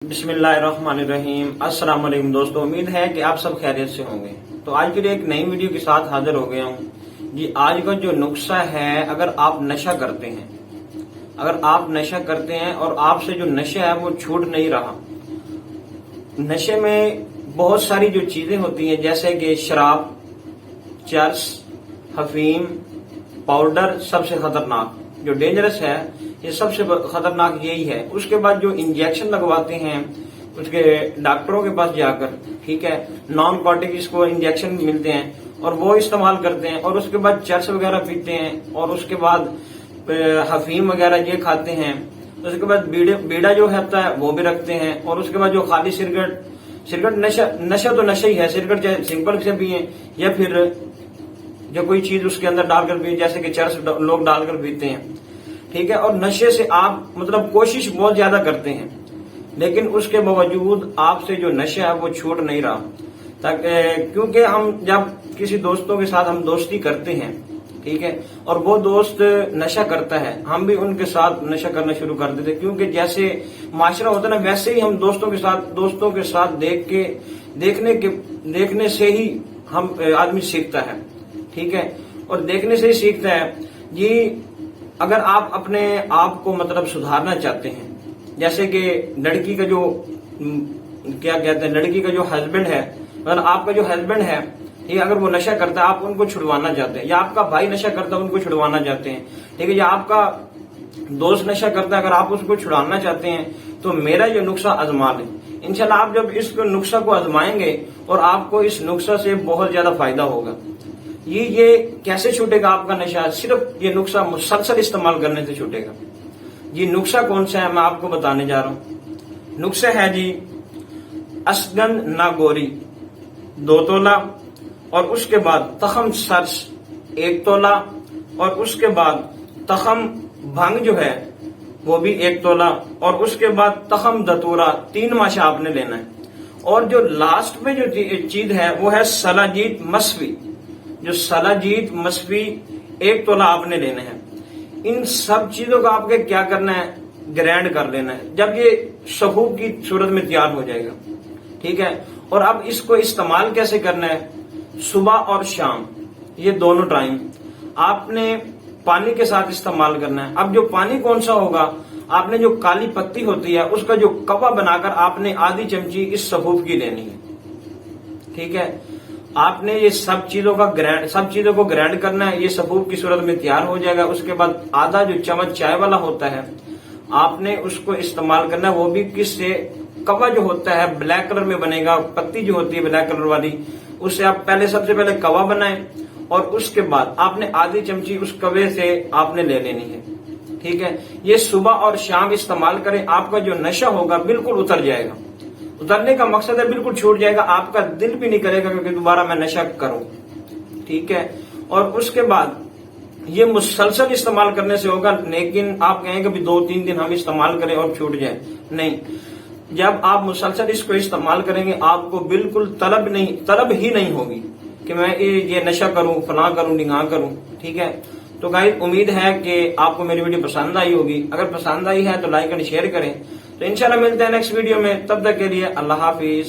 बिस्मिल्लाहिर्रहमानिर्रहीम। अस्सलाम वालेकुम दोस्तों, उम्मीद है कि आप सब खैरियत से होंगे। तो आज के लिए एक नई वीडियो के साथ हाजिर हो गया हूँ जी। आज का जो नुस्खा है, अगर आप नशा करते हैं और आपसे जो नशा है वो छूट नहीं रहा। नशे में बहुत सारी जो चीजें होती हैं, जैसे कि शराब, चर्स, अफीम, पाउडर, सबसे खतरनाक जो डेंजरस है, ये सबसे खतरनाक यही है। उसके बाद जो इंजेक्शन लगवाते हैं उसके डॉक्टरों के पास जाकर, ठीक है, नॉन कॉर्टिक को इंजेक्शन मिलते हैं और वो इस्तेमाल करते हैं। और उसके बाद चर्स वगैरह पीते हैं और उसके बाद हफीम वगैरह ये खाते हैं। उसके बाद बीड़ा जो होता है वो भी रखते हैं। और उसके बाद जो खाली सिगरेट नशा तो नशा ही है। सिगरेट चाहे सिंपल से पिए या फिर जो कोई चीज उसके अंदर डालकर पिए, जैसे कि चर्स लोग डालकर पीते हैं, ठीक है। और नशे से आप मतलब कोशिश बहुत ज्यादा करते हैं, लेकिन उसके बावजूद आपसे जो नशा है वो छूट नहीं रहा। क्योंकि हम जब किसी दोस्तों के साथ हम दोस्ती करते हैं, ठीक है, और वो दोस्त नशा करता है, हम भी उनके साथ नशा करना शुरू कर देते। क्योंकि जैसे माशरा होता है ना, वैसे ही हम दोस्तों के साथ देखने से ही हम आदमी सीखता है, ठीक है। और देखने से ही सीखता है जी। अगर आप अपने आप को मतलब सुधारना चाहते हैं, जैसे कि लड़की का जो क्या कहते हैं, लड़की का जो हस्बैंड है, मतलब आपका जो हस्बैंड है, ये अगर वो नशा करता है, आप उनको छुड़वाना चाहते हैं, या आपका भाई नशा करता है उनको छुड़वाना चाहते हैं, ठीक है, या आपका दोस्त नशा करता है, अगर आप उसको छुड़ाना चाहते हैं, तो मेरा ये नुस्खा आजमा लें। इंशाल्लाह आप जब इस नुस्खा को आजमाएंगे और आपको इस नुस्खा से बहुत ज्यादा फायदा होगा। ये कैसे छूटेगा आपका नशा? सिर्फ ये नुस्खा मुसलसल इस्तेमाल करने से छूटेगा। ये नुस्खा कौन सा है मैं आपको बताने जा रहा हूँ। नुस्खा है जी असगन नागोरी 2 तोला, और उसके बाद तखम सर्स 1 तोला, और उसके बाद तखम भंग जो है वो भी 1 तोला, और उसके बाद तखम दतूरा 3 माशा आपने लेना है। और जो लास्ट में जो चीज है वो है सलाजीत मसवी। जो सलाजीत मसवी 1 तोला आपने लेना है। इन सब चीजों का आपके क्या करना है, ग्राइंड कर लेना है, जब ये सहूब की सूरत में तैयार हो जाएगा, ठीक है। और अब इसको इस्तेमाल कैसे करना है, सुबह और शाम ये दोनों टाइम आपने पानी के साथ इस्तेमाल करना है। अब जो पानी कौन सा होगा, आपने जो काली पत्ती होती है उसका जो कवा बनाकर आपने आधी चमची इस सहूब की लेनी है, ठीक है। आपने ये सब चीजों को ग्राइंड करना है, ये सबूब की सूरत में तैयार हो जाएगा। उसके बाद आधा जो चम्मच चाय वाला होता है आपने उसको इस्तेमाल करना है। वो भी किससे, कवा जो होता है ब्लैक कलर में बनेगा, पत्ती जो होती है ब्लैक कलर वाली, उससे आप सबसे पहले कवा बनाएं और उसके बाद आपने आधी चमची उस कवे से आपने ले लेनी है, ठीक है। ये सुबह और शाम इस्तेमाल करें, आपका जो नशा होगा बिल्कुल उतर जाएगा। उतरने का मकसद है बिल्कुल छूट जाएगा, आपका दिल भी नहीं करेगा कि दोबारा मैं नशा करूं, ठीक है। और उसके बाद ये मुसलसल इस्तेमाल करने से होगा। लेकिन आप कहेंगे कि 2-3 दिन हम इस्तेमाल करें और छूट जाए, नहीं। जब आप मुसलसल इसको इस्तेमाल करेंगे, आपको बिल्कुल तलब ही नहीं होगी कि मैं ये नशा करूं, फलां करूं, ढिंगा करूं, ठीक है। तो गाइस, उम्मीद है कि आपको मेरी वीडियो पसंद आई होगी। अगर पसंद आई है तो लाइक एंड शेयर करें। तो इंशाल्लाह मिलते हैं नेक्स्ट वीडियो में, तब तक के लिए अल्लाह हाफिज।